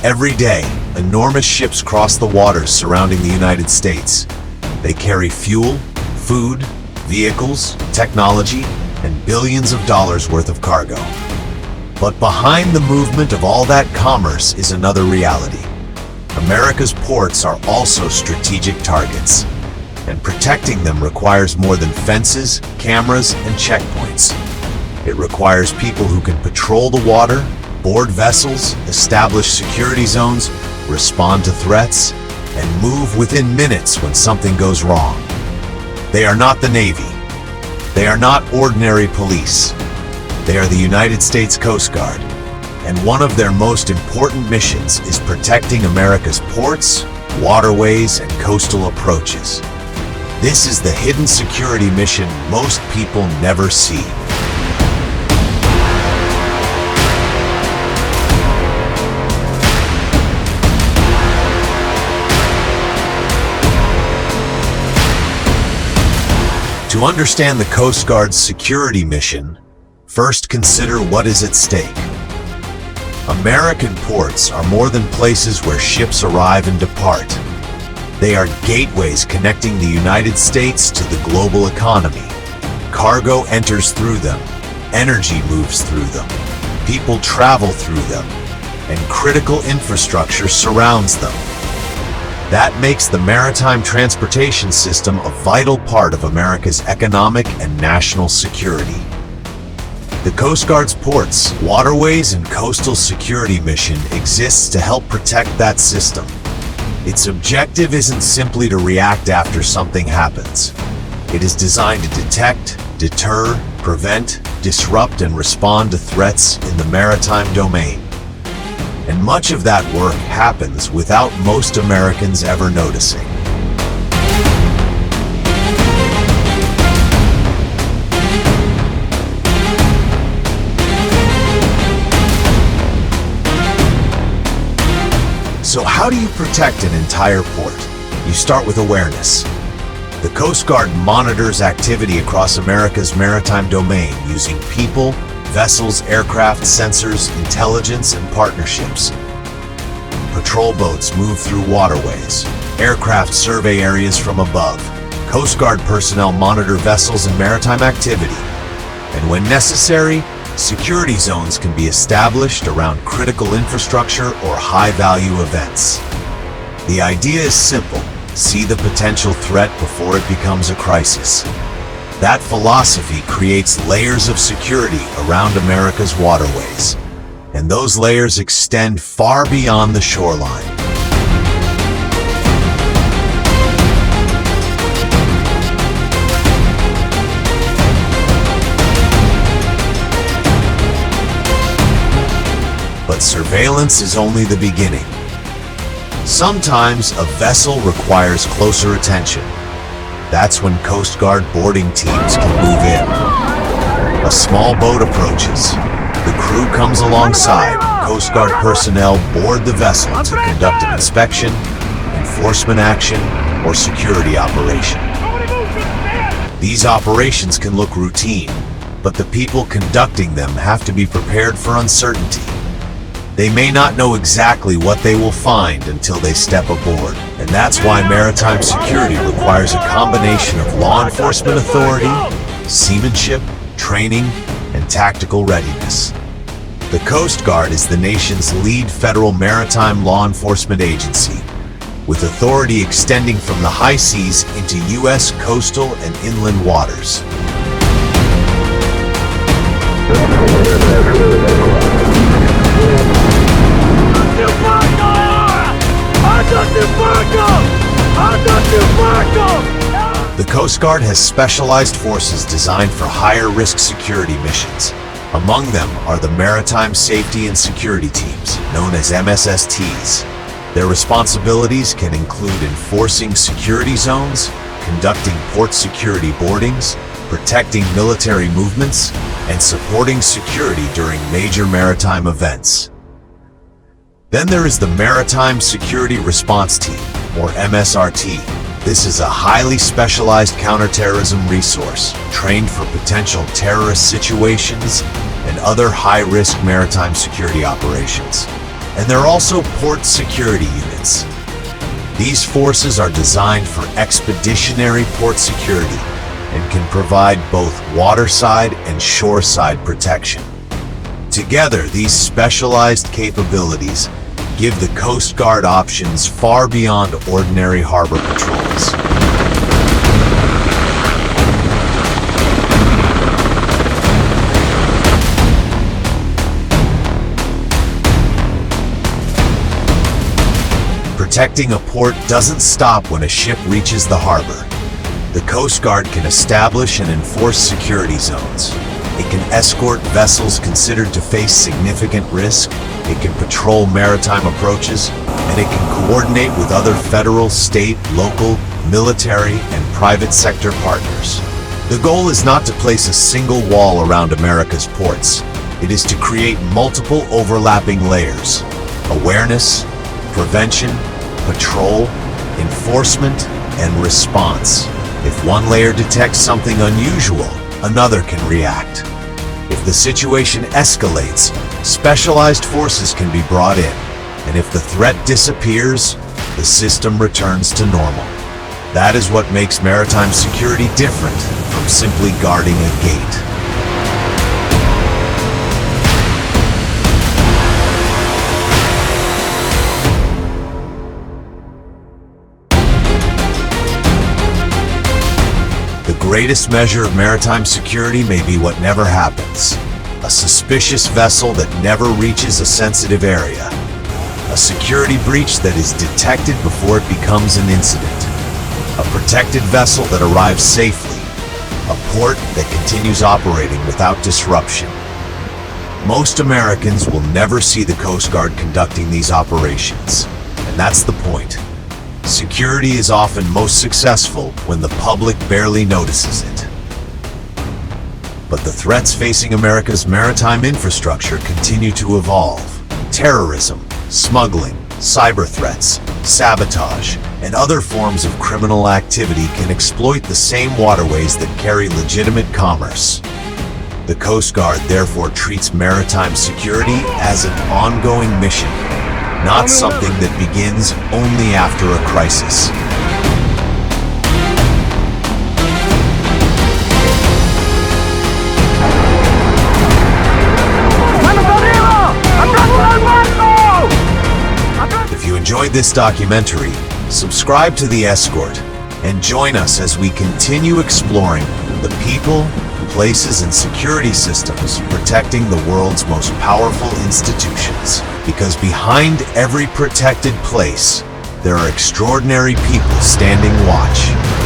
Every day, enormous ships cross the waters surrounding the United States. They carry fuel, food, vehicles, technology, and billions of dollars worth of cargo. But behind the movement of all that commerce is another reality. America's ports are also strategic targets, and protecting them requires more than fences, cameras, and checkpoints. It requires people who can patrol the water, board vessels, establish security zones, respond to threats, and move within minutes when something goes wrong. They are not the Navy. They are not ordinary police. They are the United States Coast Guard, and one of their most important missions is protecting America's ports, waterways, and coastal approaches. This is the hidden security mission most people never see. To understand the Coast Guard's security mission, first consider what is at stake. American ports are more than places where ships arrive and depart. They are gateways connecting the United States to the global economy. Cargo enters through them, energy moves through them, people travel through them, and critical infrastructure surrounds them. That makes the maritime transportation system a vital part of America's economic and national security. The Coast Guard's ports, waterways, and coastal security mission exists to help protect that system. Its objective isn't simply to react after something happens. It is designed to detect, deter, prevent, disrupt, and respond to threats in the maritime domain. And much of that work happens without most Americans ever noticing. So how do you protect an entire port? You start with awareness. The Coast Guard monitors activity across America's maritime domain using people, vessels, aircraft, sensors, intelligence, and partnerships. Patrol boats move through waterways. Aircraft survey areas from above. Coast Guard personnel monitor vessels and maritime activity. And when necessary, security zones can be established around critical infrastructure or high-value events. The idea is simple. See the potential threat before it becomes a crisis. That philosophy creates layers of security around America's waterways, and those layers extend far beyond the shoreline. But surveillance is only the beginning. Sometimes a vessel requires closer attention. That's when Coast Guard boarding teams can move in. A small boat approaches. The crew comes alongside. Coast Guard personnel board the vessel to conduct an inspection, enforcement action, or security operation. These operations can look routine, but the people conducting them have to be prepared for uncertainty. They may not know exactly what they will find until they step aboard. And that's why maritime security requires a combination of law enforcement authority, seamanship, training, and tactical readiness. The Coast Guard is the nation's lead federal maritime law enforcement agency, with authority extending from the high seas into U.S. coastal and inland waters. The Coast Guard has specialized forces designed for higher-risk security missions. Among them are the Maritime Safety and Security Teams, known as MSSTs. Their responsibilities can include enforcing security zones, conducting port security boardings, protecting military movements, and supporting security during major maritime events. Then there is the Maritime Security Response Team, or MSRT. This is a highly specialized counterterrorism resource, trained for potential terrorist situations and other high-risk maritime security operations. And there are also port security units. These forces are designed for expeditionary port security and can provide both waterside and shoreside protection. Together, these specialized capabilities give the Coast Guard options far beyond ordinary harbor patrols. Protecting a port doesn't stop when a ship reaches the harbor. The Coast Guard can establish and enforce security zones. It can escort vessels considered to face significant risk. It can patrol maritime approaches, and it can coordinate with other federal, state, local, military, and private sector partners. The goal is not to place a single wall around America's ports. It is to create multiple overlapping layers: awareness, prevention, patrol, enforcement, and response. If one layer detects something unusual, another can react. If the situation escalates, specialized forces can be brought in, and if the threat disappears, the system returns to normal. That is what makes maritime security different from simply guarding a gate. The greatest measure of maritime security may be what never happens. A suspicious vessel that never reaches a sensitive area. A security breach that is detected before it becomes an incident. A protected vessel that arrives safely. A port that continues operating without disruption. Most Americans will never see the Coast Guard conducting these operations, and that's the point. Security is often most successful when the public barely notices it. But the threats facing America's maritime infrastructure continue to evolve. Terrorism, smuggling, cyber threats, sabotage, and other forms of criminal activity can exploit the same waterways that carry legitimate commerce. The Coast Guard therefore treats maritime security as an ongoing mission, not something that begins only after a crisis. If you enjoyed this documentary, subscribe to the Escort and join us as we continue exploring the people, places, and security systems protecting the world's most powerful institutions. Because behind every protected place, there are extraordinary people standing watch.